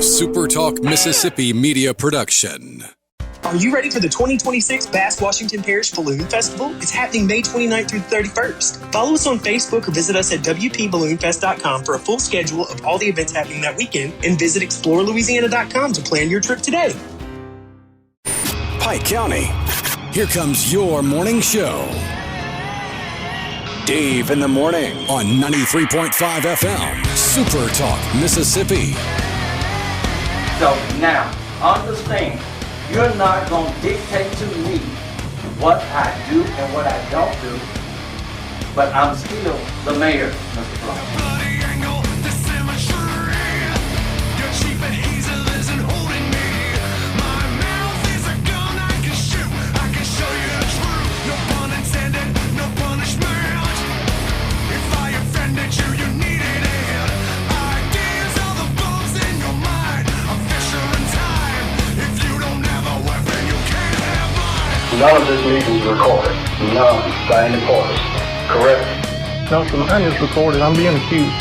SuperTalk Mississippi media production. Are you ready for the 2026 Bass Washington Parish Balloon Festival? It's happening May 29th through the 31st. Follow us on Facebook or visit us at WPBalloonFest.com for a full schedule of all the events happening that weekend, and visit ExploreLouisiana.com to plan your trip today. Pike County, here comes your morning show. Dave in the morning on 93.5 FM, SuperTalk Mississippi. So now, understand, you're not going to dictate to me what I do and what I don't do, but I'm still the mayor, Mr. Clark. None of this meeting is recorded. None by any parties. Correct? No, sir, mine is recorded. I'm being accused.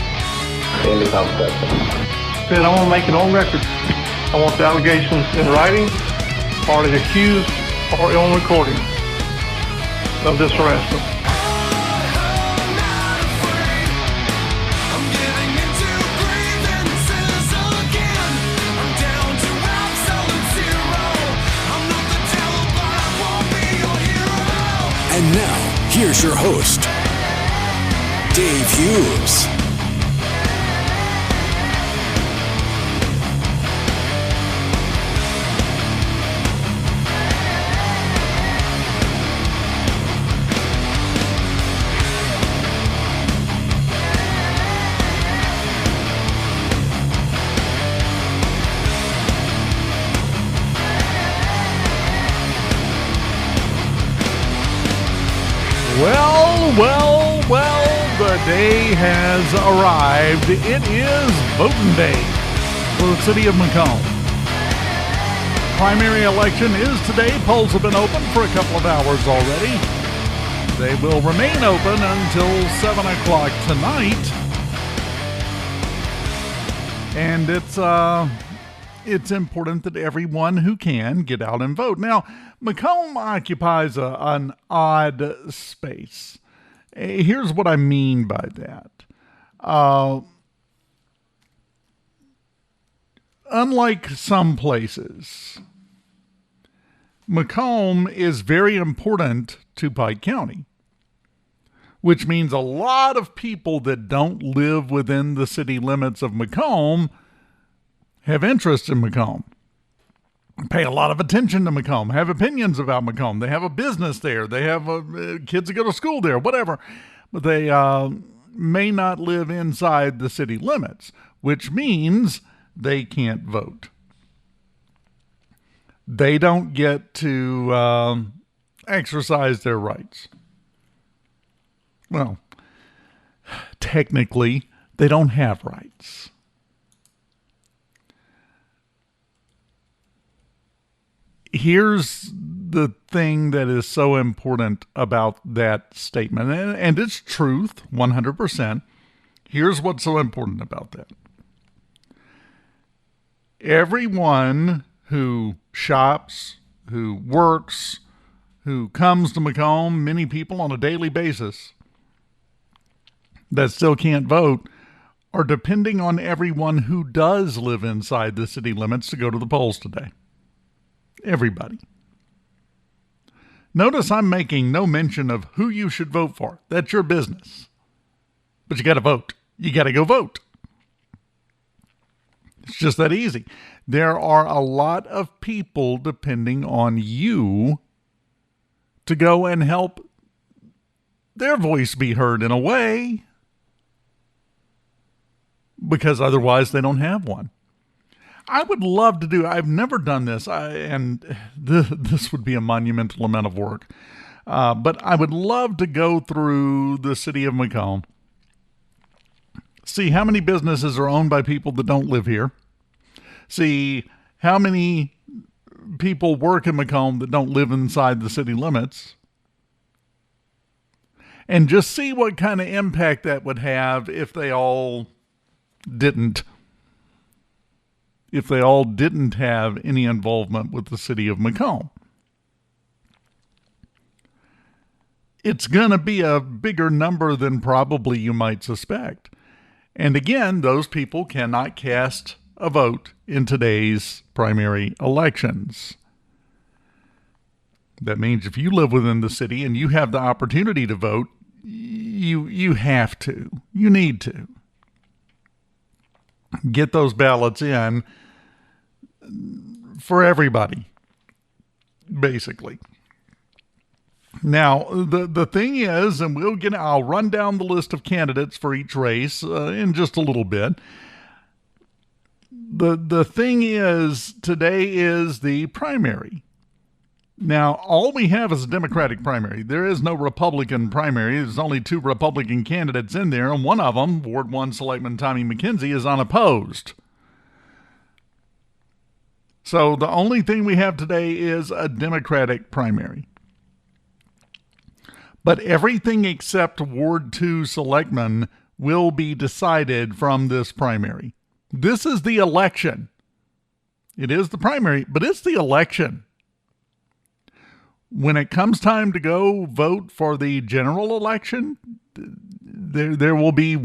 Any conversation. Said I want to make it on record. I want the allegations in writing, party accused, or on recording of this harassment. And now, here's your host, Dave Hughes. Well, the day has arrived. It is voting day for the city of McComb. Primary election is today. Polls have been open for a couple of hours already. They will remain open until 7 o'clock tonight. And it's important that everyone who can get out and vote. Now, McComb occupies an odd space. Here's what I mean by that. Unlike some places, McComb is very important to Pike County, which means a lot of people that don't live within the city limits of McComb have interest in McComb, pay a lot of attention to McComb, have opinions about McComb. They have a business there. They have kids that go to school there, whatever. But they may not live inside the city limits, which means they can't vote. They don't get to exercise their rights. Well, technically, they don't have rights. Here's the thing that is so important about that statement, and it's truth, 100%. Here's what's so important about that. Everyone who shops, who works, who comes to McComb, many people on a daily basis that still can't vote, are depending on everyone who does live inside the city limits to go to the polls today. Everybody. Notice I'm making no mention of who you should vote for. That's your business. But you got to vote. You got to go vote. It's just that easy. There are a lot of people depending on you to go and help their voice be heard in a way, because otherwise they don't have one. I would love to do, I've never done this, and this would be a monumental amount of work, but I would love to go through the city of McComb, see how many businesses are owned by people that don't live here, see how many people work in McComb that don't live inside the city limits, and just see what kind of impact that would have if they all didn't. if they all didn't have any involvement with the city of McComb. It's going to be a bigger number than probably you might suspect. And again, those people cannot cast a vote in today's primary elections. That means if you live within the city and you have the opportunity to vote, you have to. You need to get those ballots in for everybody, basically. Now, the thing is, and I'll run down the list of candidates for each race in just a little bit. The thing is, today is the primary. Now, all we have is a Democratic primary. There is no Republican primary. There's only 2 Republican candidates in there, and one of them, Ward 1 Selectman Tommy McKenzie, is unopposed. So the only thing we have today is a Democratic primary. But everything except Ward 2 Selectman will be decided from this primary. This is the election. It is the primary, but it's the election. When it comes time to go vote for the general election, there will be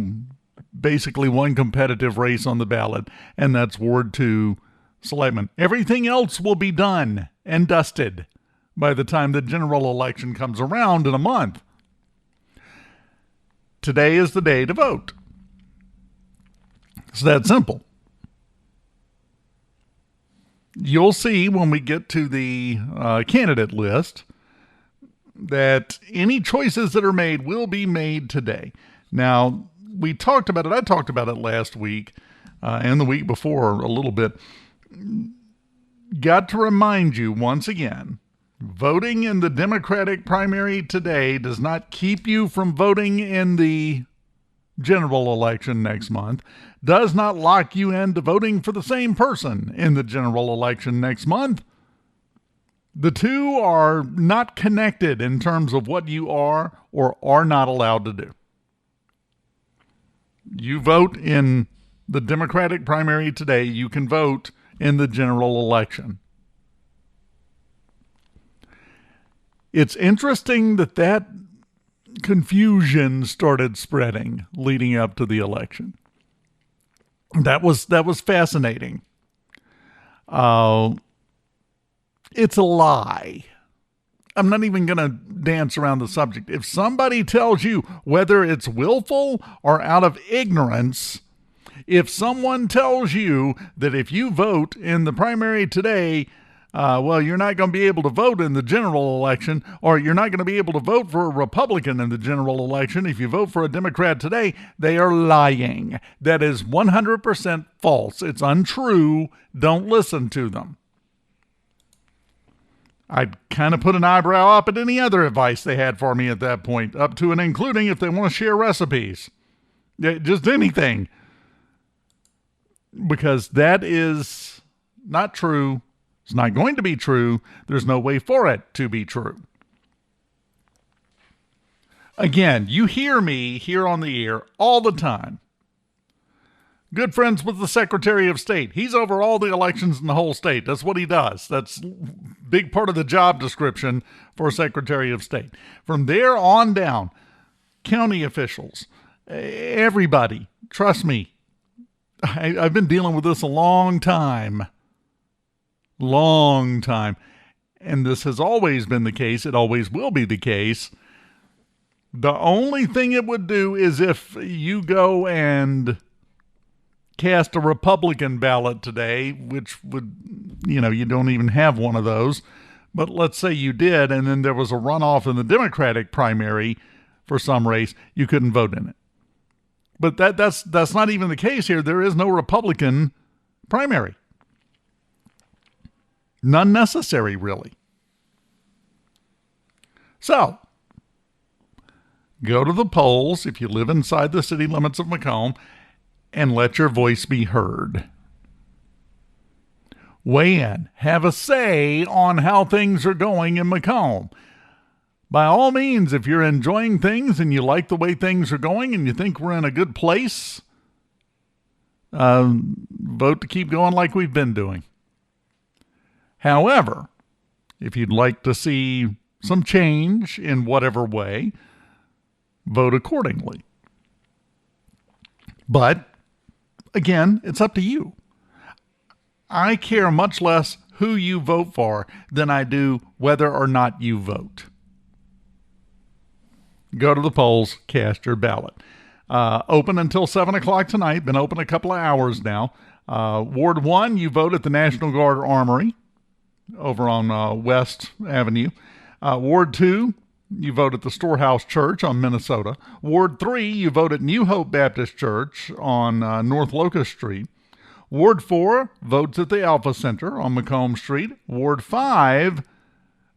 basically one competitive race on the ballot, and that's Ward 2 Selectman. Everything else will be done and dusted by the time the general election comes around in a month. Today is the day to vote. It's that simple. You'll see when we get to the candidate list that any choices that are made will be made today. Now, we talked about it. I talked about it last week and the week before a little bit. Got to remind you once again, voting in the Democratic primary today does not keep you from voting in the general election next month, does not lock you into voting for the same person in the general election next month. The two are not connected in terms of what you are or are not allowed to do. You vote in the Democratic primary today, you can vote in the general election. It's interesting that confusion started spreading leading up to the election. That was fascinating. It's a lie. I'm not even going to dance around the subject. If somebody tells you, whether it's willful or out of ignorance, if someone tells you that if you vote in the primary today, you're not going to be able to vote in the general election, or you're not going to be able to vote for a Republican in the general election if you vote for a Democrat today, they are lying. That is 100% false. It's untrue. Don't listen to them. I'd kind of put an eyebrow up at any other advice they had for me at that point, up to and including if they want to share recipes. Just anything. Because that is not true. It's not going to be true. There's no way for it to be true. Again, you hear me here on the air all the time. Good friends with the Secretary of State. He's over all the elections in the whole state. That's what he does. That's a big part of the job description for Secretary of State. From there on down, county officials, everybody, trust me, I've been dealing with this a long time. Long time. And this has always been the case. It always will be the case. The only thing it would do is if you go and cast a Republican ballot today, which would, you don't even have one of those. But let's say you did, and then there was a runoff in the Democratic primary for some race, you couldn't vote in it. But that's not even the case here. There is no Republican primary. None necessary, really. So, go to the polls if you live inside the city limits of McComb and let your voice be heard. Weigh in. Have a say on how things are going in McComb. By all means, if you're enjoying things and you like the way things are going and you think we're in a good place, vote to keep going like we've been doing. However, if you'd like to see some change in whatever way, vote accordingly. But, again, it's up to you. I care much less who you vote for than I do whether or not you vote. Go to the polls, cast your ballot. Open until 7 o'clock tonight. Been open a couple of hours now. Ward 1, you vote at the National Guard Armory over on West Avenue. Ward 2, you vote at the Storehouse Church on Minnesota. Ward 3, you vote at New Hope Baptist Church on North Locust Street. Ward 4 votes at the Alpha Center on McComb Street. Ward 5,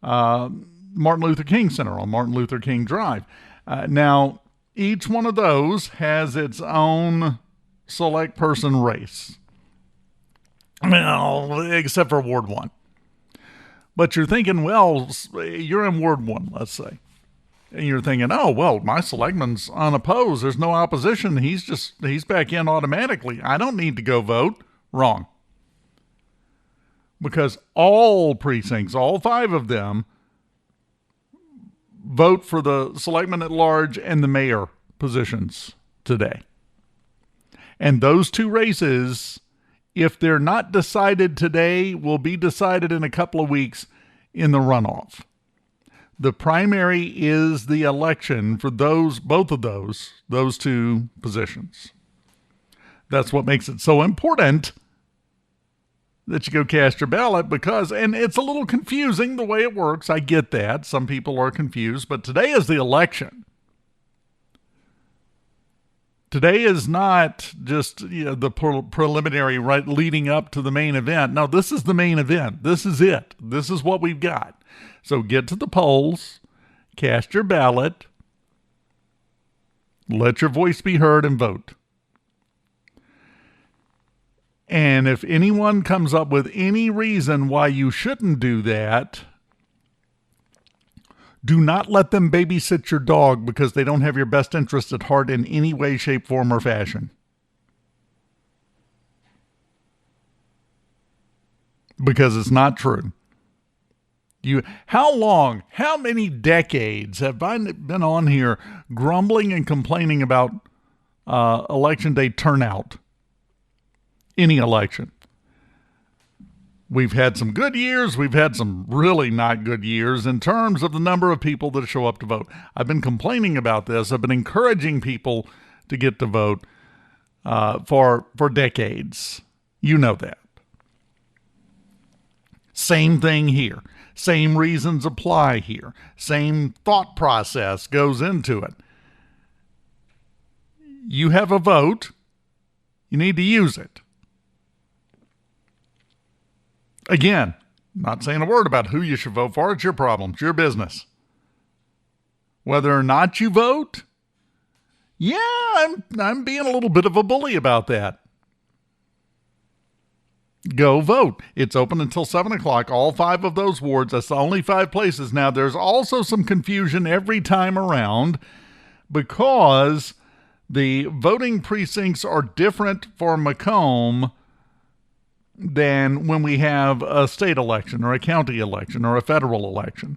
Martin Luther King Center on Martin Luther King Drive. Now, each one of those has its own select person race. Well, except for Ward 1. But you're thinking, well, you're in Ward 1, let's say. And you're thinking, oh, well, my selectman's unopposed. There's no opposition. He's back in automatically. I don't need to go vote. Wrong. Because all precincts, all 5 of them, vote for the selectman at large and the mayor positions today. And those 2 races, if they're not decided today, will be decided in a couple of weeks in the runoff. The primary is the election for both of those 2 positions. That's what makes it so important that you go cast your ballot because, and it's a little confusing the way it works. I get that. Some people are confused, but today is the election. Today is not just the preliminary right leading up to the main event. No, this is the main event. This is it. This is what we've got. So get to the polls, cast your ballot, let your voice be heard, and vote. And if anyone comes up with any reason why you shouldn't do that, do not let them babysit your dog because they don't have your best interest at heart in any way, shape, form, or fashion. Because it's not true. How many decades have I been on here grumbling and complaining about election day turnout? Any election. We've had some good years. We've had some really not good years in terms of the number of people that show up to vote. I've been complaining about this. I've been encouraging people to get to vote for decades. You know that. Same thing here. Same reasons apply here. Same thought process goes into it. You have a vote. You need to use it. Again, not saying a word about who you should vote for. It's your problem. It's your business. Whether or not you vote, I'm being a little bit of a bully about that. Go vote. It's open until 7 o'clock. All 5 of those wards. That's the only 5 places. Now, there's also some confusion every time around because the voting precincts are different for McComb than when we have a state election or a county election or a federal election.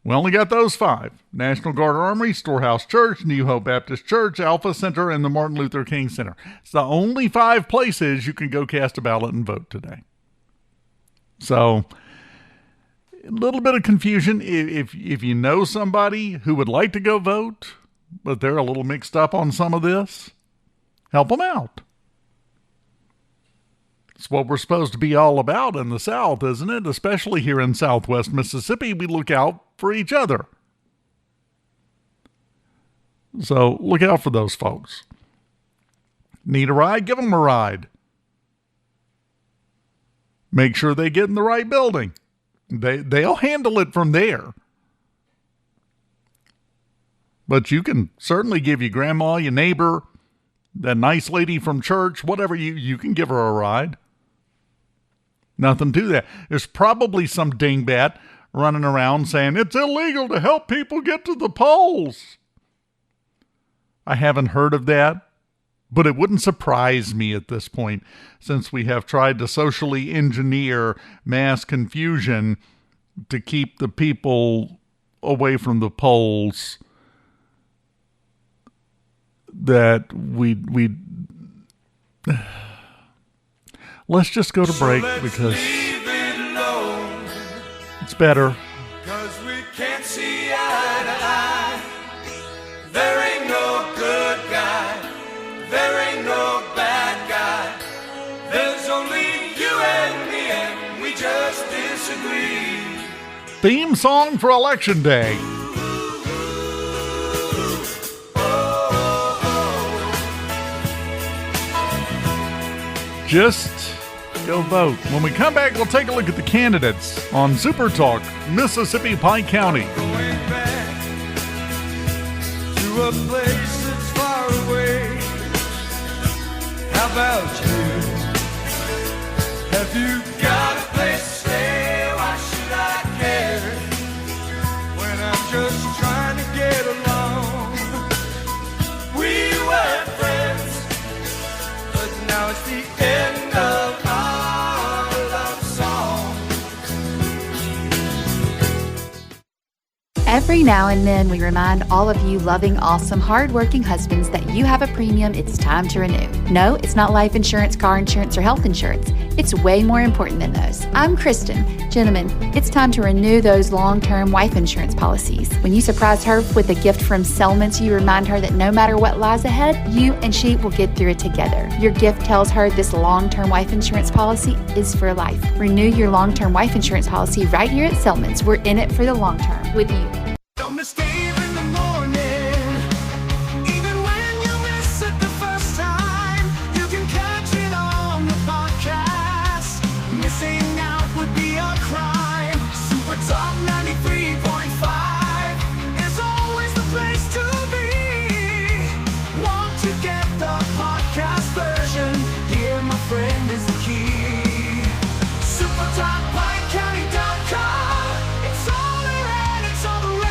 We only got those 5. National Guard Armory, Storehouse Church, New Hope Baptist Church, Alpha Center, and the Martin Luther King Center. It's the only 5 places you can go cast a ballot and vote today. So, a little bit of confusion. If you know somebody who would like to go vote, but they're a little mixed up on some of this, help them out. It's what we're supposed to be all about in the South, isn't it? Especially here in Southwest Mississippi, we look out for each other. So look out for those folks. Need a ride? Give them a ride. Make sure they get in the right building. They'll handle it from there. But you can certainly give your grandma, your neighbor, that nice lady from church, whatever, you can give her a ride. Nothing to that. There's probably some dingbat running around saying it's illegal to help people get to the polls. I haven't heard of that. But it wouldn't surprise me at this point, since we have tried to socially engineer mass confusion to keep the people away from the polls, that we let's just go to break because it's better. 'Cause we can't see eye to eye. There ain't no good guy. There ain't no bad guy. There's only you and me, and we just disagree. Theme song for Election Day. Just go vote. When we come back, we'll take a look at the candidates on Super Talk, Mississippi, Pike County. Going back to a place that's far away. How about you? Have you got a place to stay? Why should I care? When I'm just trying to get along. We were friends, but now it's the end of our love song. Every now and then, we remind all of you loving, awesome, hardworking husbands that you have a premium it's time to renew. No, it's not life insurance, car insurance, or health insurance. It's way more important than those. I'm Kristen. Gentlemen, it's time to renew those long-term wife insurance policies. When you surprise her with a gift from Selmans, you remind her that no matter what lies ahead, you and she will get through it together. Your gift tells her this long-term wife insurance policy is for life. Renew your long-term wife insurance policy right here at Selmans. We're in it for the long term with you. Don't escape in the morning. Even when you miss it the first time, you can catch it on the podcast. Missing out would be a crime. Super Talk 93.5 is always the place to be. Want to get the podcast version? Here, my friend, is the key. SuperTalkPikeCounty.com. It's all around, it's all the rage.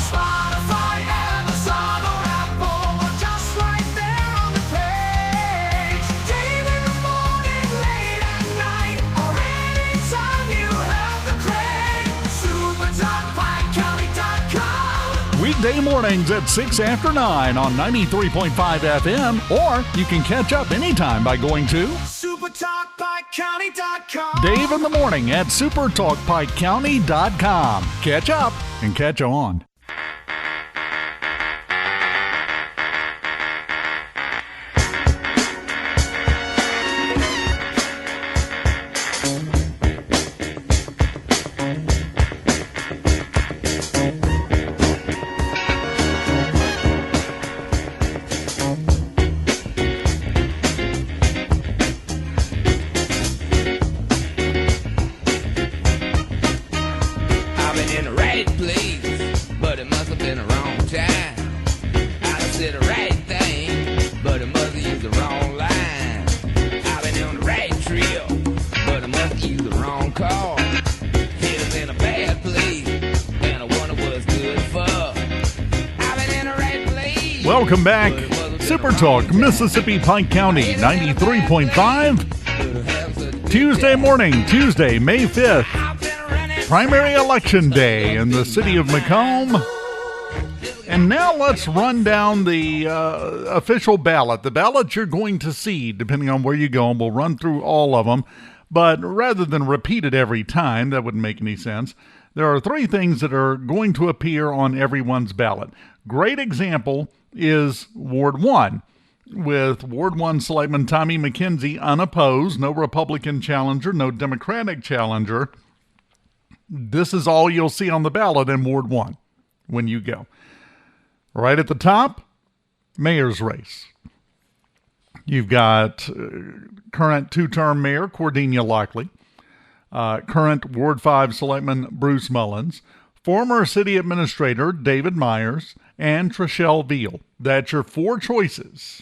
Spotify, Amazon, or Apple, or just right there on the page. Dave in the morning, late at night, or anytime you have the crave. SuperTalkPikeCounty.com. Weekday mornings at 6 after 9 on 93.5 FM, or you can catch up anytime by going to SuperTalkPikeCounty.com. Dave in the Morning at SuperTalkPikeCounty.com. Catch up and catch on. I've been in the right place, but it must have been the wrong time. I done said the right thing, but it must have used the wrong line. I've been on the right trip, but I must have used the wrong car. Hit us in a bad place, and I wonder what's good for. I've been in the right place. Welcome back. but it must have been Super the Talk, wrong time. Mississippi, Pike County, 93.5. Tuesday morning, Tuesday, May 5th. I've been running Primary election day in the city of McComb. And now let's run down the official ballot. The ballot you're going to see, depending on where you go, and we'll run through all of them. But rather than repeat it every time, that wouldn't make any sense. There are three things that are going to appear on everyone's ballot. Great example is Ward 1. With Ward 1 Selectman Tommy McKenzie unopposed, no Republican challenger, no Democratic challenger. This is all you'll see on the ballot in Ward 1 when you go. Right at the top, mayor's race. You've got current two-term mayor Cordelia Lockley, current Ward 5 Selectman Bruce Mullins, former city administrator David Myers, and Trishelle Veal. That's your four choices.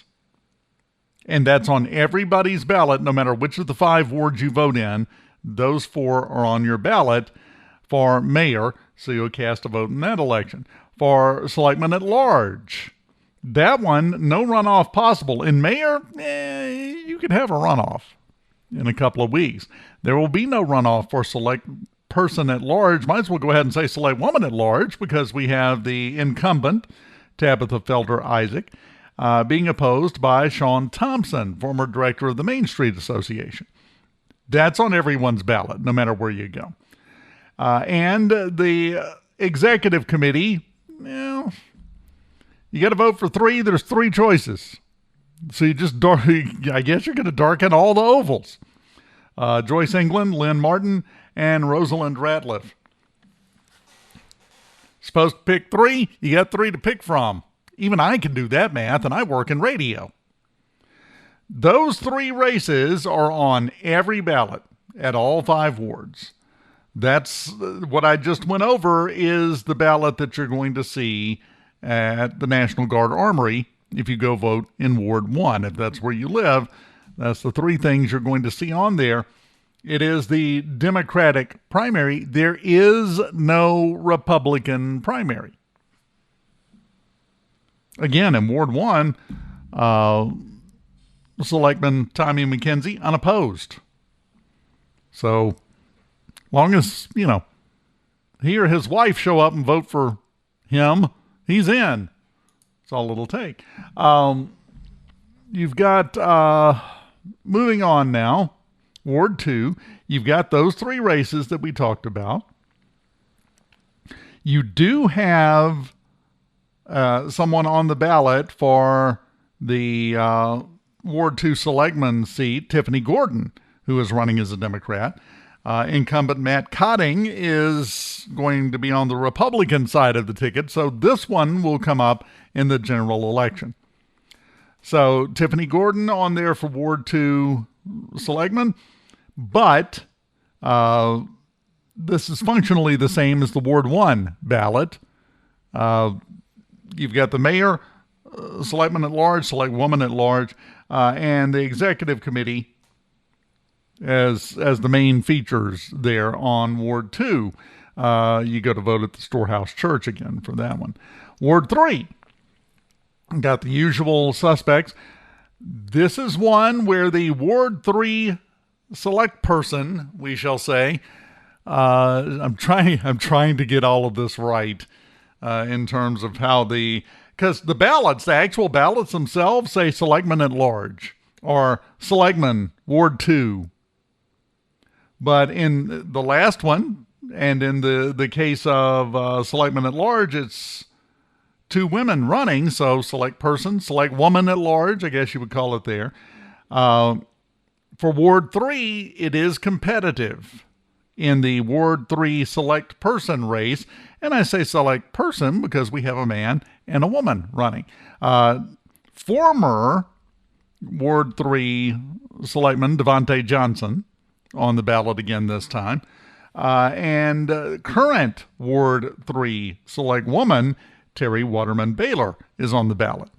And that's on everybody's ballot, no matter which of the 5 wards you vote in. Those 4 are on your ballot for mayor, so you'll cast a vote in that election. For selectman at large, That one, no runoff possible. In mayor, you could have a runoff in a couple of weeks. There will be no runoff for select person at large. Might as well go ahead and say select woman at large, because we have the incumbent, Tabitha Felder Isaac, being opposed by Sean Thompson, former director of the Main Street Association. That's on everyone's ballot, no matter where you go. And the executive committee, well, you got to vote for three. There's three choices. So you just, I guess you're going to darken all the ovals. Joyce England, Lynn Martin, and Rosalind Ratliff. Supposed to pick three. You got three to pick from. Even I can do that math, and I work in radio. Those three races are on every ballot at all 5 wards. That's what I just went over is the ballot that you're going to see at the National Guard Armory if you go vote in Ward 1. If that's where you live, that's the three things you're going to see on there. It is the Democratic primary. There is no Republican primary. Again, in Ward 1, Selectman Tommy McKenzie, unopposed. So, long as, he or his wife show up and vote for him, he's in. That's all it'll take. You've got, moving on now, Ward 2, you've got those three races that we talked about. You do have someone on the ballot for the Ward 2 Selectman seat, Tiffany Gordon, who is running as a Democrat. Incumbent Matt Cotting is going to be on the Republican side of the ticket, so this one will come up in the general election. So Tiffany Gordon on there for Ward 2 Selectman, but this is functionally the same as the Ward 1 ballot. You've got the mayor, selectman at large, select woman at large, and the executive committee as the main features there on Ward 2. You go to vote at the Storehouse Church again for that one. Ward 3, got the usual suspects. This is one where the Ward 3 select person, we shall say, I'm trying to get all of this right in terms of how because the ballots, the actual ballots themselves say selectman at large or selectman Ward 2. But in the last one, and in the case of selectman at large, it's 2 women running, so select person, select woman at large, I guess you would call it there. For Ward 3, it is competitive in the Ward 3 select person race. And I say select person because we have a man and a woman running. Former Ward 3 selectman Devontae Johnson on the ballot again this time. And current Ward 3 select woman Terry Waterman Baylor is on the ballot.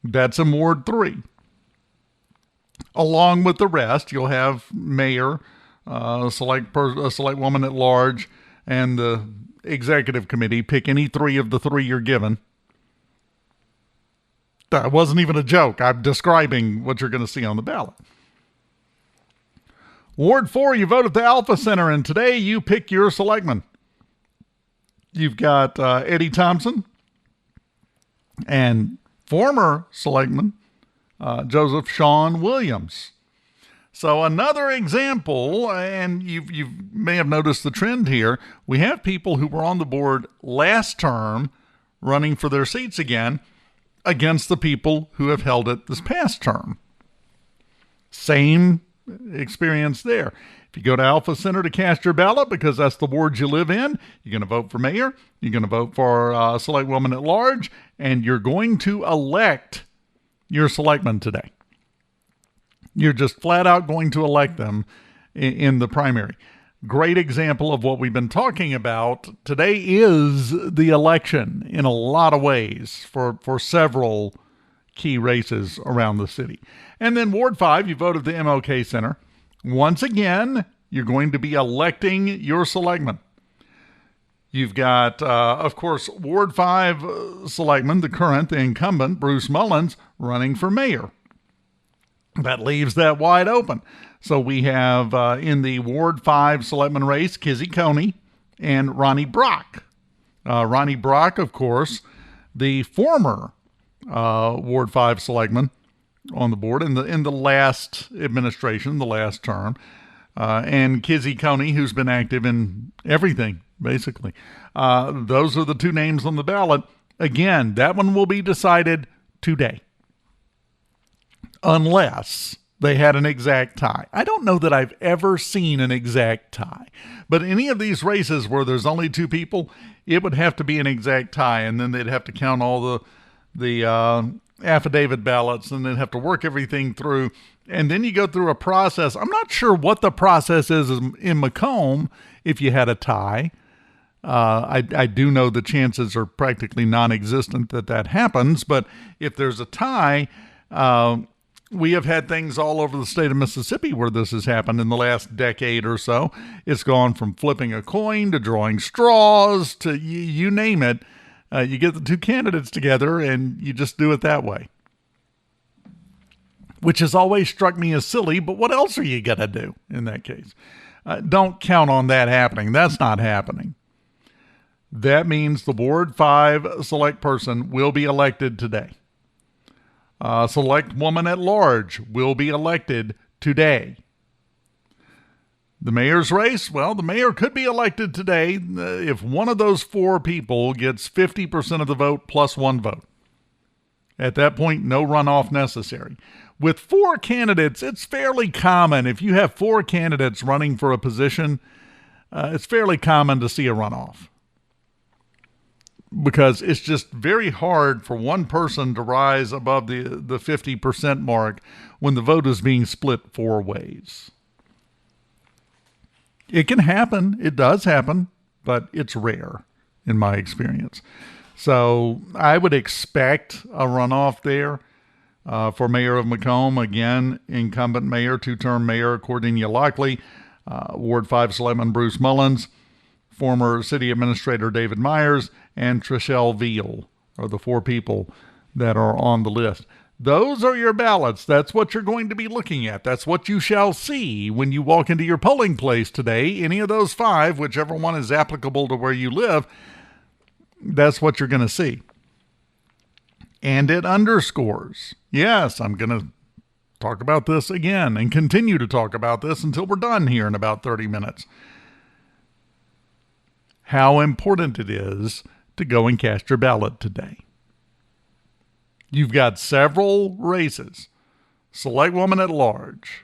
That's in Ward 3. Along with the rest, you'll have mayor, select woman at large, and the executive committee. Pick any 3 of the 3 you're given. That wasn't even a joke. I'm describing what you're going to see on the ballot. Ward 4, you vote at the Alpha Center, and today you pick your selectman. You've got Eddie Thompson and former selectman Joseph Sean Williams. So another example, and you may have noticed the trend here, we have people who were on the board last term running for their seats again against the people who have held it this past term. Same experience there. If you go to Alpha Center to cast your ballot, because that's the ward you live in, you're going to vote for mayor, you're going to vote for select woman at large, and you're going to elect your selectman today. You're just flat out going to elect them in the primary. Great example of what we've been talking about. Today is the election in a lot of ways for several key races around the city. And then Ward 5, you vote at the MLK Center. Once again, you're going to be electing your selectman. You've got, of course, Ward 5 selectman, the current, the incumbent, Bruce Mullins, running for mayor. That leaves that wide open. So we have in the Ward 5 selectman race, Kizzy Coney and Ronnie Brock. Ronnie Brock, of course, the former Ward 5 selectman on the board in the last administration, the last term, and Kizzy Coney, who's been active in everything, basically. Those are the two names on the ballot. Again, that one will be decided today, unless they had an exact tie. I don't know that I've ever seen an exact tie, but any of these races where there's only two people, it would have to be an exact tie, and then they'd have to count all the affidavit ballots, and they'd have to work everything through, and then you go through a process. I'm not sure what the process is in McComb if you had a tie. I do know the chances are practically non-existent that happens, but if there's a tie, we have had things all over the state of Mississippi where this has happened in the last decade or so. It's gone from flipping a coin to drawing straws to you name it. You get the two candidates together and you just do it that way, which has always struck me as silly, but what else are you going to do in that case? Don't count on that happening. That's not happening. That means the Ward 5 select person will be elected today. Select woman at large will be elected today. The mayor's race, well, the mayor could be elected today if one of those four people gets 50% of the vote plus one vote. At that point, no runoff necessary. With four candidates, it's fairly common. If you have four candidates running for a position, it's fairly common to see a runoff, because it's just very hard for one person to rise above the 50% mark when the vote is being split four ways. It can happen. It does happen, but it's rare in my experience. So I would expect a runoff there for mayor of McComb. Again, incumbent mayor, two-term mayor Cordelia Lockley, Ward 5 selectman Bruce Mullins, former city administrator David Myers, and Trishelle Veal are the four people that are on the list. Those are your ballots. That's what you're going to be looking at. That's what you shall see when you walk into your polling place today. Any of those five, whichever one is applicable to where you live, that's what you're going to see. And it underscores. Yes, I'm going to talk about this again and continue to talk about this until we're done here in about 30 minutes. How important it is to go and cast your ballot today. You've got several races, select woman at large,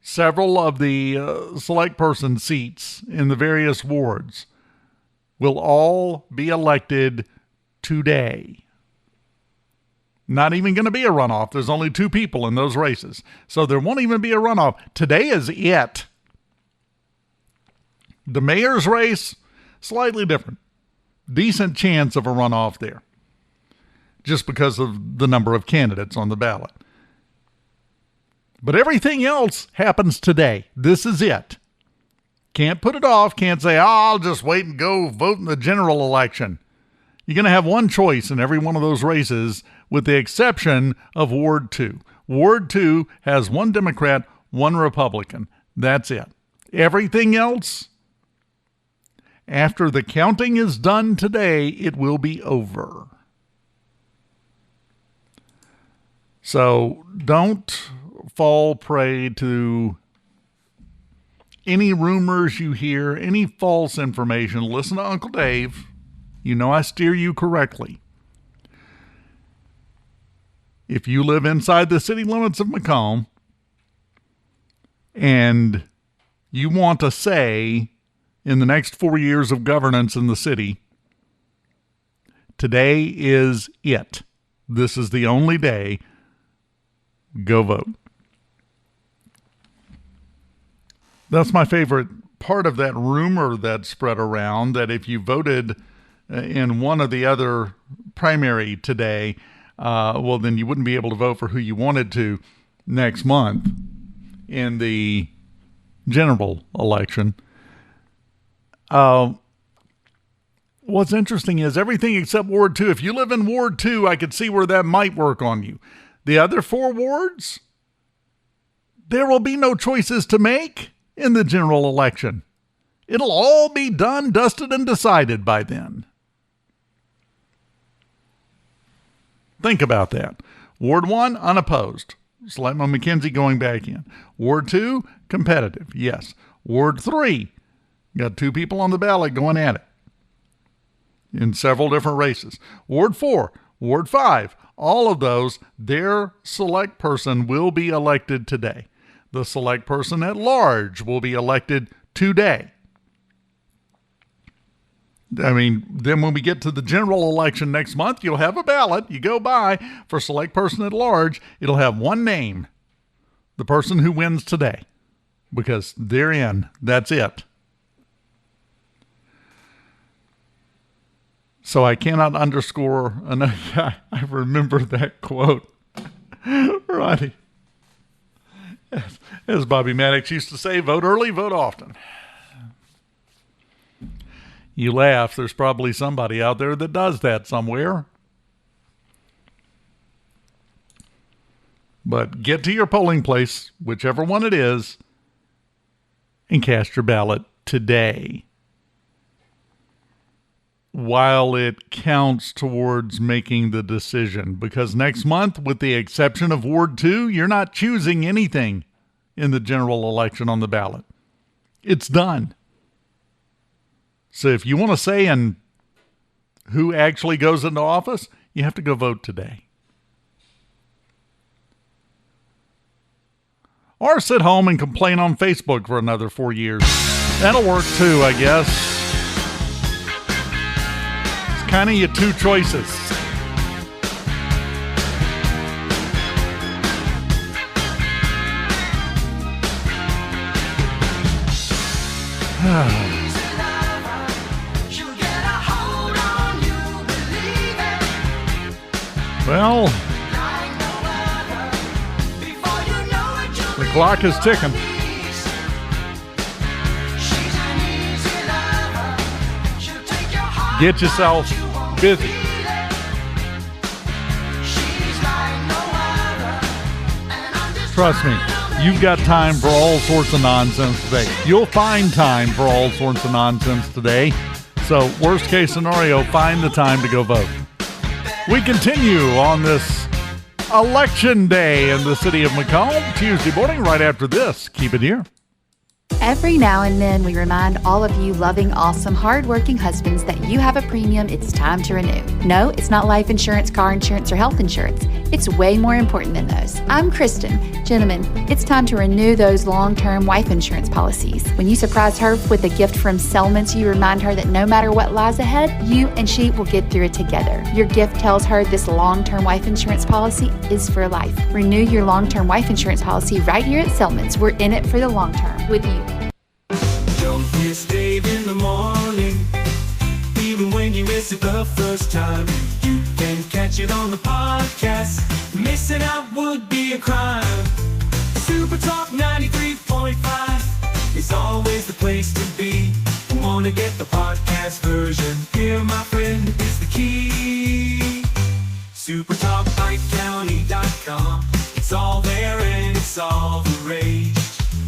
several of the select person seats in the various wards will all be elected today. Not even going to be a runoff. There's only two people in those races, so there won't even be a runoff. Today is it. The mayor's race, slightly different. Decent chance of a runoff there, just because of the number of candidates on the ballot. But everything else happens today. This is it. Can't put it off. Can't say, I'll just wait and go vote in the general election. You're going to have one choice in every one of those races, with the exception of Ward 2. Ward 2 has one Democrat, one Republican. That's it. Everything else, after the counting is done today, it will be over. So don't fall prey to any rumors you hear, any false information. Listen to Uncle Dave. You know I steer you correctly. If you live inside the city limits of McComb and you want a say in the next 4 years of governance in the city, today is it. This is the only day. Go vote. That's my favorite part of that rumor that spread around, that if you voted in one or the other primary today, well, then you wouldn't be able to vote for who you wanted to next month in the general election. What's interesting is everything except Ward 2. If you live in Ward 2, I could see where that might work on you. The other 4 wards, there will be no choices to make in the general election. It'll all be done, dusted, and decided by then. Think about that. Ward 1, unopposed. Selectman McKenzie going back in. Ward 2, competitive. Yes. Ward 3, got 2 people on the ballot going at it in several different races. Ward 4, Ward 5, all of those, their select person will be elected today. The select person at large will be elected today. I mean, then when we get to the general election next month, you'll have a ballot. You go by for select person at large. It'll have one name, the person who wins today, because they're in. That's it. So I cannot underscore enough. I remember that quote. Right. As Bobby Maddox used to say, vote early, vote often. You laugh. There's probably somebody out there that does that somewhere. But get to your polling place, whichever one it is, and cast your ballot today, while it counts towards making the decision. Because next month, with the exception of Ward 2, you're not choosing anything in the general election on the ballot. It's done. So if you want to say and who actually goes into office, you have to go vote today. Or sit home and complain on Facebook for another 4 years. That'll work too, I guess. It's kind of your 2 choices. Well, the clock is ticking. Get yourself busy. Trust me, you've got time for all sorts of nonsense today. You'll find time for all sorts of nonsense today. So, worst case scenario, find the time to go vote. We continue on this election day in the city of McComb, Tuesday morning, right after this. Keep it here. Every now and then, we remind all of you loving, awesome, hardworking husbands that you have a premium it's time to renew. No, it's not life insurance, car insurance, or health insurance. It's way more important than those. I'm Kristen. Gentlemen, it's time to renew those long-term wife insurance policies. When you surprise her with a gift from Selmans, you remind her that no matter what lies ahead, you and she will get through it together. Your gift tells her this long-term wife insurance policy is for life. Renew your long-term wife insurance policy right here at Selmans. We're in it for the long term with you. Don't miss Dave in the morning. Even when you miss it the first time, you can catch it on the podcast. Missing out would be a crime. SuperTalk 93.5 is always the place to be. Want to get the podcast version? Here, my friend, is the key. SuperTalkPikeCounty.com. It's all there and it's all the rage.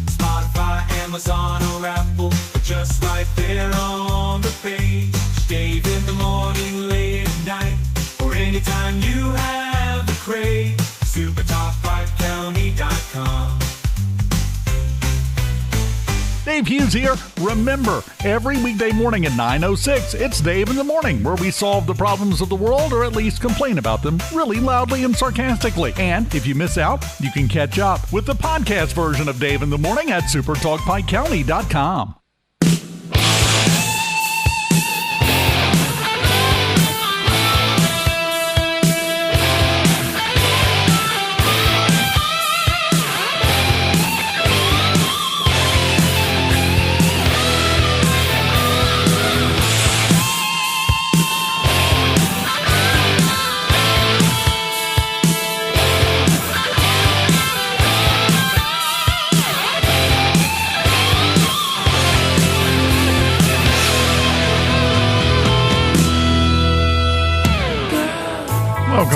Spotify, Amazon, or Apple, or just right there on the page. Dave in the morning, late at night, or anytime you have the crave. SuperTalkPikeCounty.com. Dave Hughes here. Remember, every weekday morning at 9:06, it's Dave in the Morning, where we solve the problems of the world, or at least complain about them really loudly and sarcastically. And if you miss out, you can catch up with the podcast version of Dave in the Morning at SuperTalkPikeCounty.com.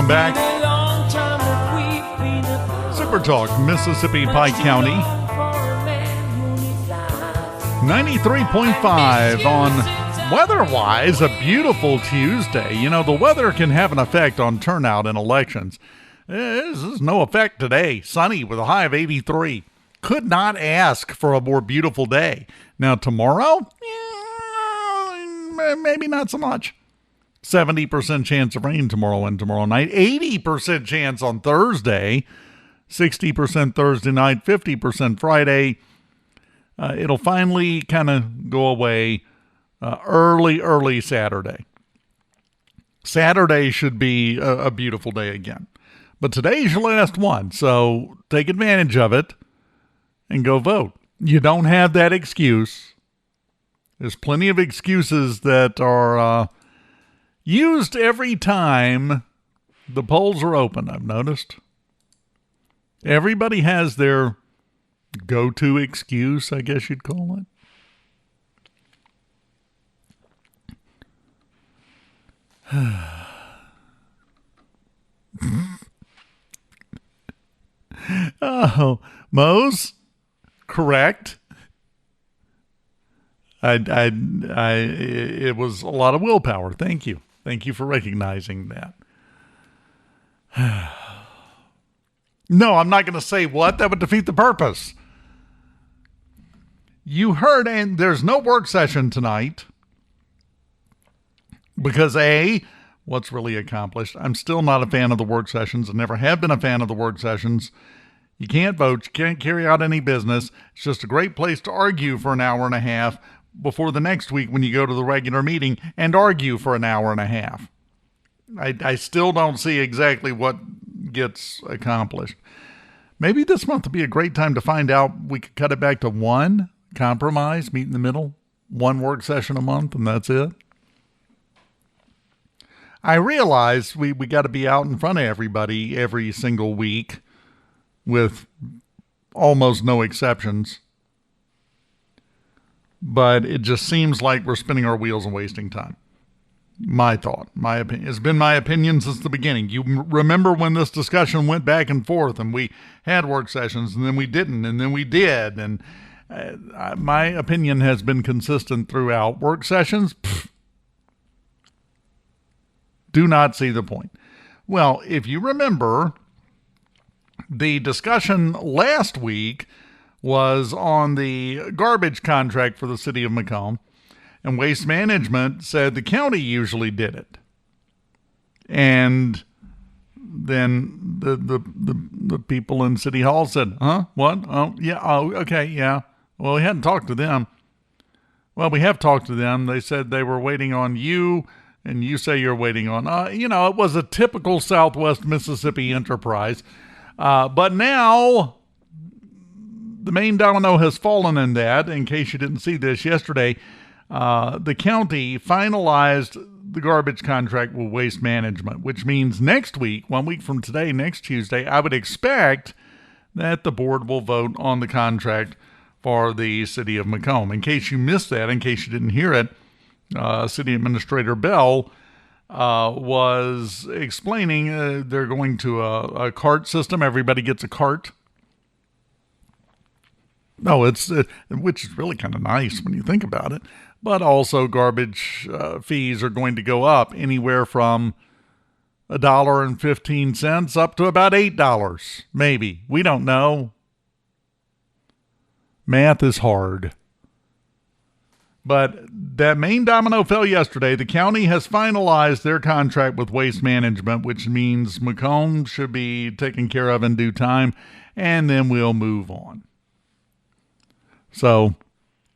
Welcome back. SuperTalk, Mississippi, Pike County. 93.5 on weather-wise, a beautiful Tuesday. You know, the weather can have an effect on turnout in elections. This is no effect today. Sunny with a high of 83. Could not ask for a more beautiful day. Now, tomorrow? Maybe not so much. 70% chance of rain tomorrow and tomorrow night. 80% chance on Thursday. 60% Thursday night. 50% Friday. It'll finally kind of go away early Saturday. Saturday should be a beautiful day again. But today's your last one, so take advantage of it and go vote. You don't have that excuse. There's plenty of excuses that are used every time the polls are open, I've noticed. Everybody has their go-to excuse, I guess you'd call it. Oh, Mose, correct. It was a lot of willpower. Thank you. Thank you for recognizing that. No, I'm not going to say what. That would defeat the purpose. You heard, and there's no work session tonight because A, what's really accomplished? I'm still not a fan of the work sessions. I never have been a fan of the work sessions. You can't vote. You can't carry out any business. It's just a great place to argue for an hour and a half before the next week when you go to the regular meeting and argue for an hour and a half. I still don't see exactly what gets accomplished. Maybe this month would be a great time to find out. We could cut it back to one compromise, meet in the middle, one work session a month, and that's it. I realize we got to be out in front of everybody every single week with almost no exceptions. But it just seems like we're spinning our wheels and wasting time. My thought, my opinion. It's been my opinion since the beginning. You remember when this discussion went back and forth and we had work sessions and then we didn't and then we did. And my opinion has been consistent throughout. Work sessions, do not see the point. Well, if you remember, the discussion last week was on the garbage contract for the city of McComb, and Waste Management said the county usually did it. And then the people in City Hall said, huh? What? Oh, yeah. Oh, okay. Yeah. Well, we hadn't talked to them. Well, we have talked to them. They said they were waiting on you, and you say you're waiting on, it was a typical Southwest Mississippi enterprise. But now the main domino has fallen in that. In case you didn't see this yesterday, the county finalized the garbage contract with Waste Management, which means next week, 1 week from today, next Tuesday, I would expect that the board will vote on the contract for the city of McComb. In case you missed that, in case you didn't hear it, City Administrator Bell was explaining they're going to a cart system. Everybody gets a cart. No, which is really kind of nice when you think about it. But also garbage fees are going to go up anywhere from $1.15 up to about $8, maybe. We don't know. Math is hard. But that main domino fell yesterday. The county has finalized their contract with Waste Management, which means McComb should be taken care of in due time, and then we'll move on. So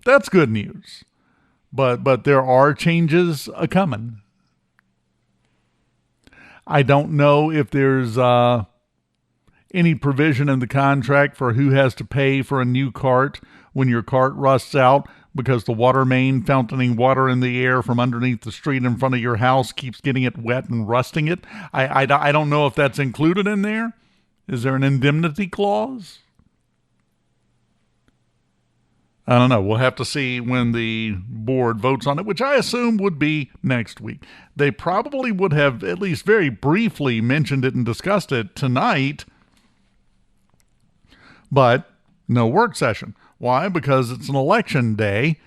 that's good news. But there are changes a-coming. I don't know if there's any provision in the contract for who has to pay for a new cart when your cart rusts out because the water main fountaining water in the air from underneath the street in front of your house keeps getting it wet and rusting it. I don't know if that's included in there. Is there an indemnity clause? I don't know. We'll have to see when the board votes on it, which I assume would be next week. They probably would have at least very briefly mentioned it and discussed it tonight, but no work session. Why? Because it's an election day,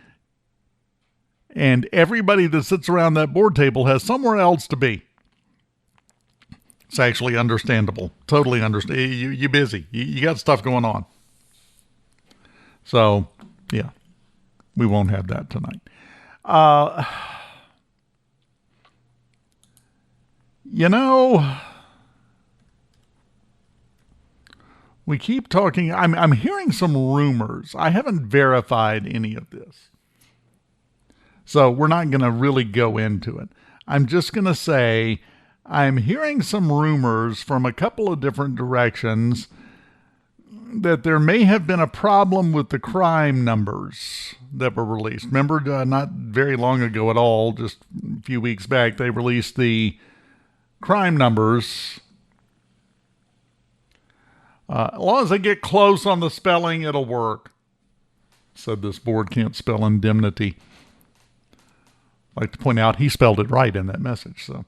and everybody that sits around that board table has somewhere else to be. It's actually understandable. Totally understand. You're busy. You got stuff going on. So, yeah, we won't have that tonight. We keep talking. I'm hearing some rumors. I haven't verified any of this, so we're not going to really go into it. I'm just going to say I'm hearing some rumors from a couple of different directions that there may have been a problem with the crime numbers that were released. Remember, not very long ago at all, just a few weeks back, they released the crime numbers. As long as they get close on the spelling, it'll work. Said this board can't spell indemnity. I'd like to point out he spelled it right in that message. So,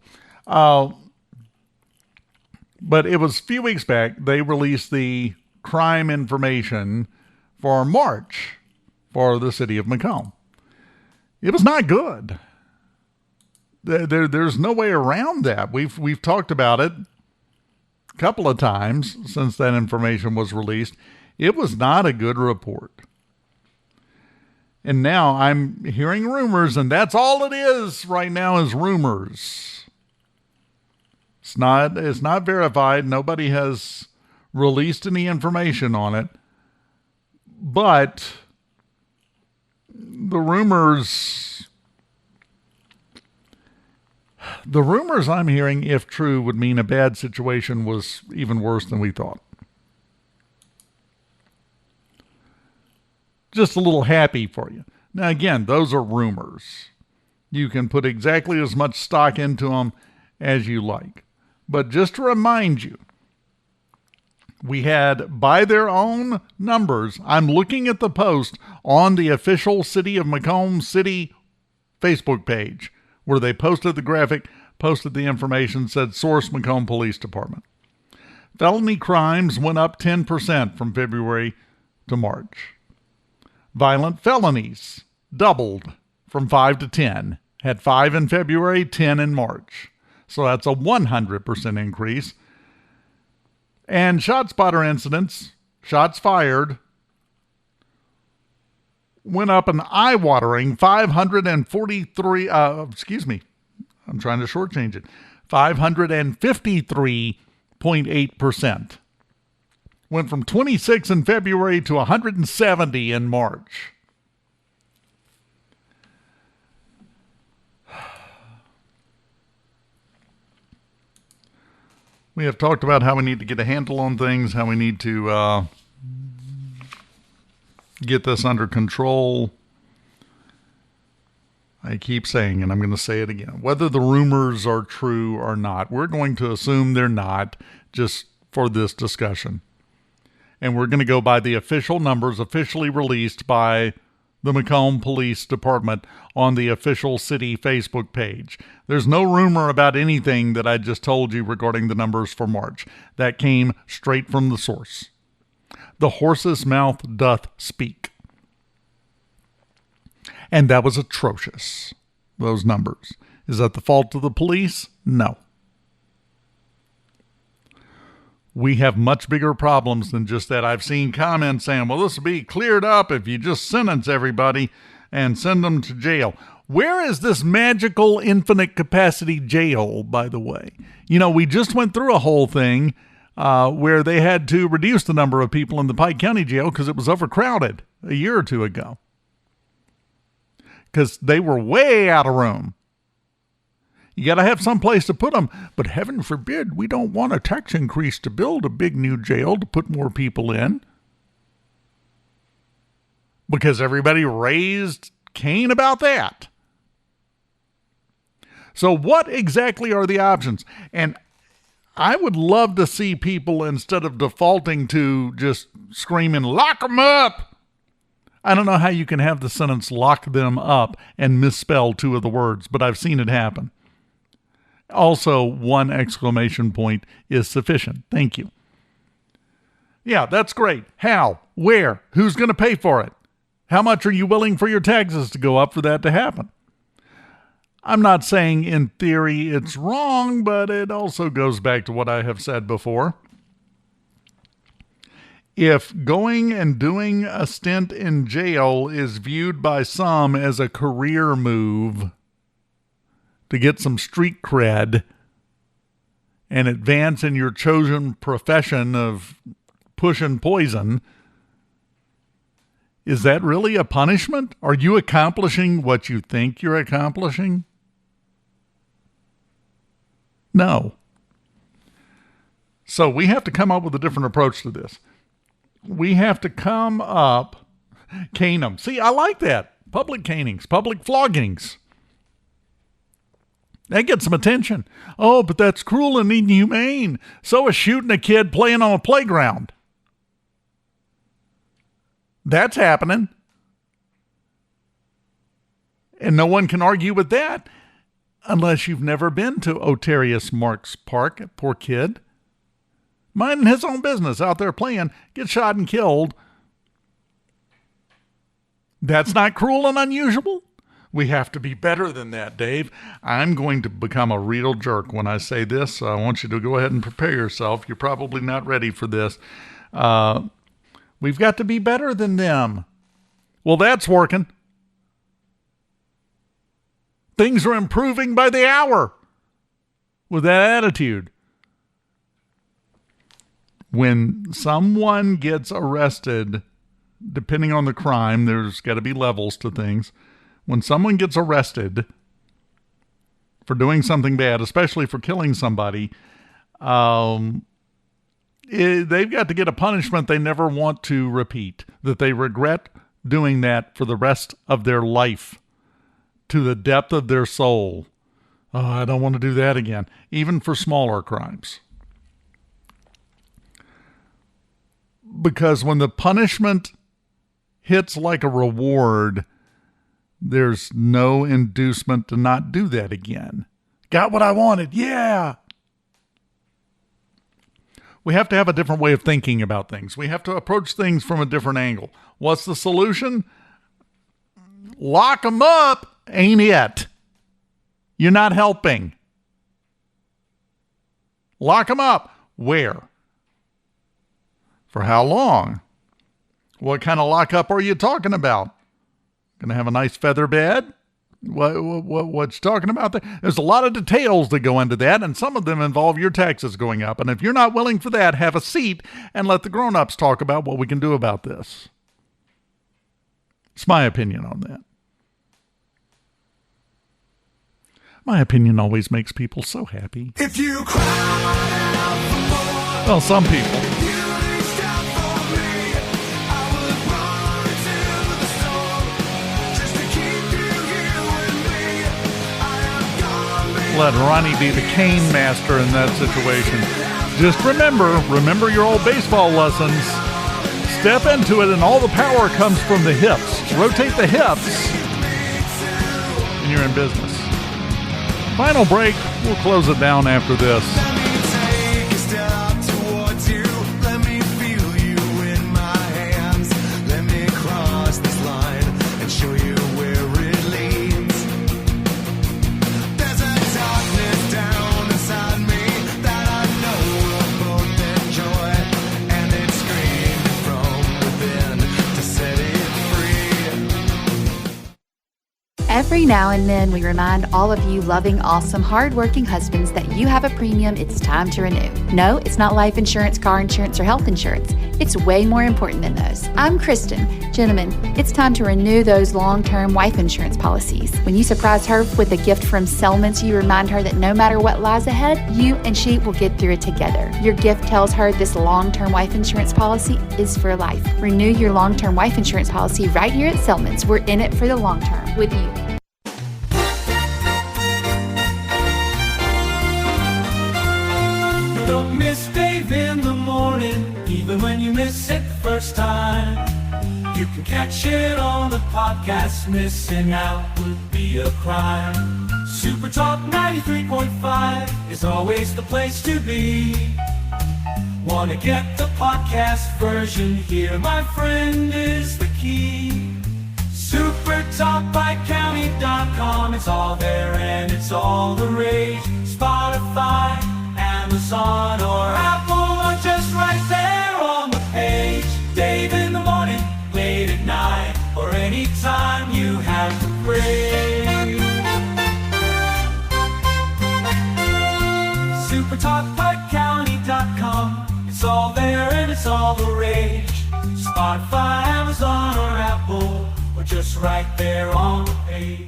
but it was a few weeks back, they released the crime information for March for the city of McComb. It was not good. There's no way around that. We've talked about it a couple of times since that information was released. It was not a good report. And now I'm hearing rumors, and that's all it is right now is rumors. It's not verified. Nobody has released any information on it. But the rumors I'm hearing, if true, would mean a bad situation was even worse than we thought. Just a little happy for you. Now, again, those are rumors. You can put exactly as much stock into them as you like. But just to remind you, we had, by their own numbers, I'm looking at the post on the official City of Macomb City Facebook page, where they posted the graphic, posted the information, said source Macomb Police Department. Felony crimes went up 10% from February to March. Violent felonies doubled from 5 to 10. Had 5 in February, 10 in March. So that's a 100% increase. And ShotSpotter incidents, shots fired, went up an eye-watering 553.8%. Went from 26 in February to 170 in March. We have talked about how we need to get a handle on things, how we need to get this under control. I keep saying, and I'm going to say it again, whether the rumors are true or not, we're going to assume they're not just for this discussion. And we're going to go by the official numbers officially released by the Macomb Police Department on the official city Facebook page. There's no rumor about anything that I just told you regarding the numbers for March. That came straight from the source. The horse's mouth doth speak. And that was atrocious, those numbers. Is that the fault of the police? No. We have much bigger problems than just that. I've seen comments saying, well, this will be cleared up if you just sentence everybody and send them to jail. Where is this magical infinite capacity jail, by the way? You know, we just went through a whole thing where they had to reduce the number of people in the Pike County jail because it was overcrowded a year or two ago. Because they were way out of room. You got to have some place to put them. But heaven forbid, we don't want a tax increase to build a big new jail to put more people in. Because everybody raised Cain about that. So what exactly are the options? And I would love to see people, instead of defaulting to just screaming, lock them up, I don't know how you can have the sentence lock them up and misspell two of the words, but I've seen it happen. Also, one exclamation point is sufficient. Thank you. Yeah, that's great. How? Where? Who's going to pay for it? How much are you willing for your taxes to go up for that to happen? I'm not saying in theory it's wrong, but it also goes back to what I have said before. If going and doing a stint in jail is viewed by some as a career move to get some street cred and advance in your chosen profession of pushing poison, is that really a punishment? Are you accomplishing what you think you're accomplishing? No. So we have to come up with a different approach to this. We have to come up, cane them. See, I like that. Public canings, public floggings. That gets some attention. Oh, but that's cruel and inhumane. So is shooting a kid playing on a playground. That's happening. And no one can argue with that unless you've never been to Otarius Marks Park. Poor kid. Minding his own business out there playing, gets shot and killed. That's not cruel and unusual? We have to be better than that, Dave. I'm going to become a real jerk when I say this, so I want you to go ahead and prepare yourself. You're probably not ready for this. We've got to be better than them. Well, that's working. Things are improving by the hour with that attitude. When someone gets arrested, depending on the crime, there's got to be levels to things. When someone gets arrested for doing something bad, especially for killing somebody, they've got to get a punishment they never want to repeat, that they regret doing that for the rest of their life, to the depth of their soul. Oh, I don't want to do that again, even for smaller crimes. Because when the punishment hits like a reward, there's no inducement to not do that again. Got what I wanted. Yeah. We have to have a different way of thinking about things. We have to approach things from a different angle. What's the solution? Lock them up ain't it. You're not helping. Lock them up. Where? For how long? What kind of lockup are you talking about? Going to have a nice feather bed? What's you talking about there? There's a lot of details that go into that, and some of them involve your taxes going up. And if you're not willing for that, have a seat and let the grown-ups talk about what we can do about this. It's my opinion on that. My opinion always makes people so happy. If you cry out for more, well, some people. if you reached out for me, I would run to the storm just to keep you here with me. I have gone Let Ronnie be the cane master in that situation. Just remember your old baseball lessons. Step into it and all the power comes from the hips. Rotate the hips and you're in business. Final break. We'll close it down after this. Let me take a step towards you. Let me feel you in my hands. Let me cross this line and show you where it leads. There's a darkness down inside me that I know we'll both enjoy, and it's screaming from within to set it free. Every now and then, we remind all of you loving, awesome, hardworking husbands that you have a premium it's time to renew. No, it's not life insurance, car insurance, or health insurance. It's way more important than those. I'm Kristen. Gentlemen, it's time to renew those long-term wife insurance policies. When you surprise her with a gift from Selmans, you remind her that no matter what lies ahead, you and she will get through it together. Your gift tells her this long-term wife insurance policy is for life. Renew your long-term wife insurance policy right here at Selmans. We're in it for the long term with you. Don't miss Dave in the morning, even when you miss it the first time. You can catch it on the podcast. Missing out would be a crime. SuperTalk 93.5 is always the place to be. Wanna get the podcast version? Here, my friend, is the key. SuperTalkPikeCounty.com. It's all there and it's all the rage. Spotify, Amazon, or Apple, or just right there on the page. Dave in the morning, late at night, or anytime you have to pray. SuperTalkPikeCounty.com. It's all there and it's all the rage. Spotify, Amazon, or Apple, or just right there on the page.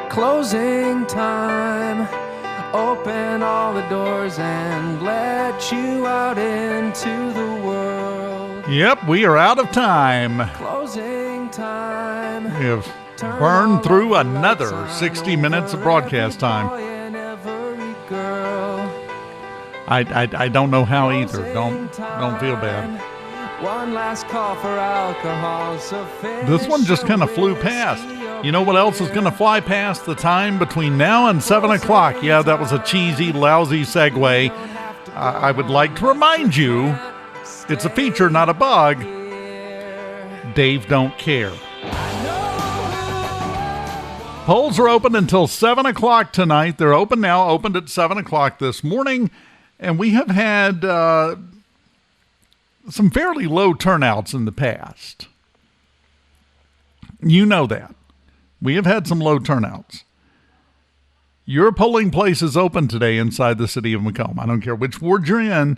Closing time. Open all the doors and let you out into the world. Yep, we are out of time. Closing time. We have burned through another 60 minutes of broadcast time. I don't know how either. Don't feel bad. One last call for alcohol. So this one just kind of flew past. You know what else is going to fly past? The time between now and 7 o'clock. Yeah, that was a cheesy, lousy segue. I would like to remind you, it's a feature, not a bug. Dave don't care. Polls are open until 7 o'clock tonight. They're open now, opened at 7 o'clock this morning. And we have had some fairly low turnouts in the past. You know that. We have had some low turnouts. Your polling place is open today inside the city of McComb. I don't care which ward you're in.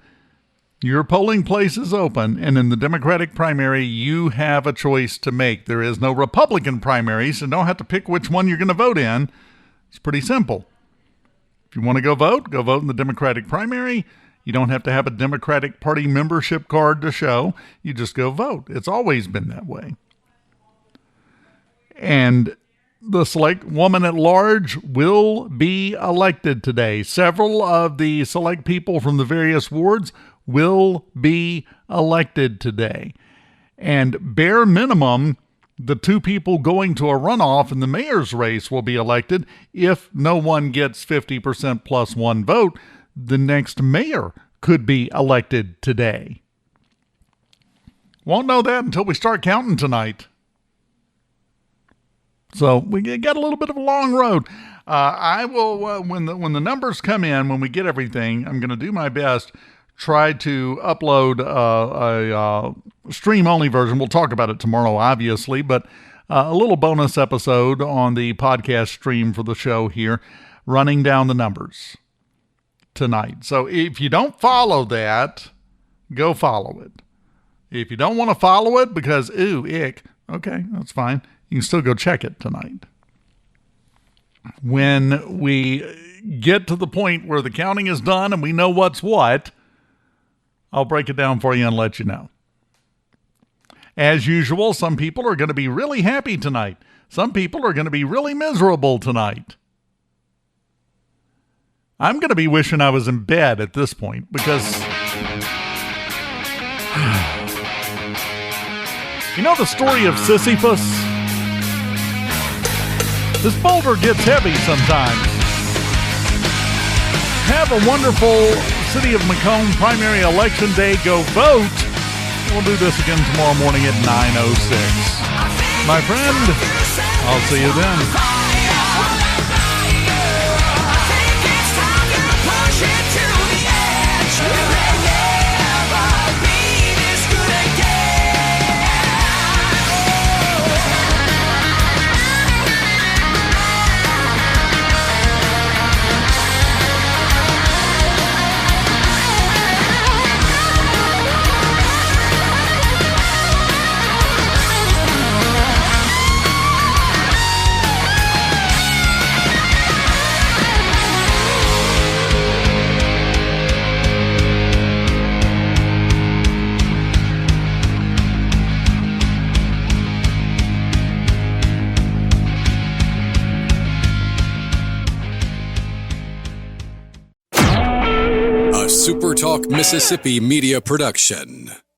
Your polling place is open, and in the Democratic primary, you have a choice to make. There is no Republican primary, so don't have to pick which one you're going to vote in. It's pretty simple. If you want to go vote in the Democratic primary. You don't have to have a Democratic Party membership card to show. You just go vote. It's always been that way. And the select woman at large will be elected today. Several of the select people from the various wards will be elected today. And bare minimum, the two people going to a runoff in the mayor's race will be elected. If no one gets 50% plus one vote, the next mayor could be elected today. Won't know that until we start counting tonight. So we got a little bit of a long road. I will, when the numbers come in, when we get everything, I'm going to do my best, try to upload a stream-only version. We'll talk about it tomorrow, obviously, but a little bonus episode on the podcast stream for the show here, running down the numbers tonight. So if you don't follow that, go follow it. If you don't want to follow it because, ooh, ick, okay, that's fine. You can still go check it tonight. When we get to the point where the counting is done and we know what's what, I'll break it down for you and let you know. As usual, some people are going to be really happy tonight. Some people are going to be really miserable tonight. I'm going to be wishing I was in bed at this point because you know the story of Sisyphus? This boulder gets heavy sometimes. Have a wonderful City of McComb primary election day. Go vote. We'll do this again tomorrow morning at 9:06. My friend, I'll see you then. SuperTalk Mississippi Media Production.